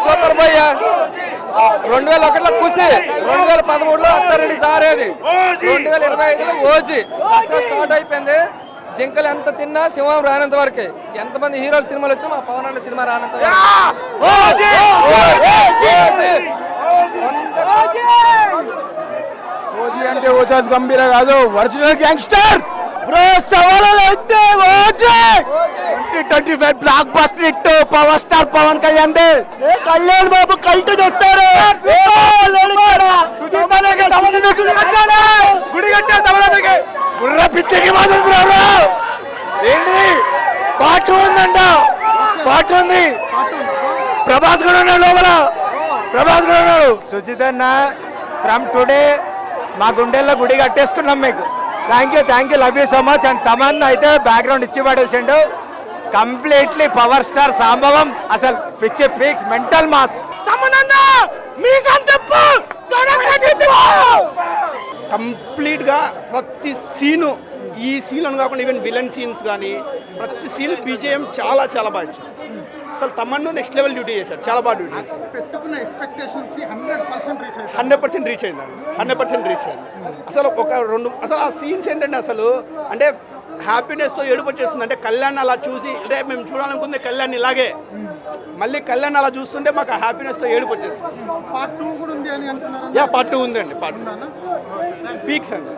Super boy. 2001లో కుసి, 2013లో అత్తారెడ్డి దారేది, 2025లో OG. అసలు start అయిపోయింది. జింకలు ఎంత తిన్నా సింహం రానంత వరకే. ఎంతమంది హీరోల సినిమాలు వచ్చా మా పవన్ అన్న సినిమా రానంత వరకు. ఓజీ అంటే ఓజాస్ గంభీర కాదు, ఒరిజినల్ గ్యాంగ్స్టర్ బ్రో. సవాల్ అయితే OG 2025 blockbuster hit power star Pawan Kalyan దే. కళ్యాణ్ బాబు కల్ట్ చేస్తారు. గుడి కట్టే తమలకి గుర్ర పిచ్చికి మాత్రం బ్రో. ఏంటి పార్ట్ ఉందంట, పార్ట్ ఉంది. ప్రభాస్ కూడా ఉన్నాడు లోపల, ప్రభాస్ కూడా ఉన్నాడు. సుజిత్ అన్న ఫ్రమ్ టుడే మా గుండెల్లో గుడి కట్టేసుకున్నాం మీకు. Thank you, love you so much. And Tamannaah అయితే బ్యాక్గ్రౌండ్ ఇచ్చి పడేసిండు. కంప్లీట్లీ పవర్ స్టార్ సంభవం. అసలు పిచ్చి ఫిక్స్ మెంటల్ మాస్. కంప్లీట్ గా ప్రతి సీను, ఈ సీన్ అని కాకుండా ఈవెన్ విలన్ సీన్స్ కానీ ప్రతి సీన్ బీజేఎం చాలా చాలా బాగా ఇచ్చారు. అసలు తమన్ను నెక్స్ట్ లెవెల్ డ్యూటీ చేశాడు, చాలా బాగా డ్యూటీ చేశాడు. 100% రీచ్ అయిందండి, 100% రీచ్ అయింది. అసలు అసలు ఆ సీన్స్ ఏంటంటే అసలు అంటే హ్యాపీనెస్తో ఏడుపు వచ్చేస్తుంది. అంటే కళ్యాణ్ అలా చూసి, అంటే మేము చూడాలనుకుంది కళ్యాణ్ ఇలాగే, మళ్ళీ కళ్యాణ్ అలా చూస్తుంటే మాకు హ్యాపీనెస్తో ఏడుపు వచ్చేస్తుంది. పార్ట్ 2 ఉందండి, పార్ట్ 2 పీక్స్ అండి.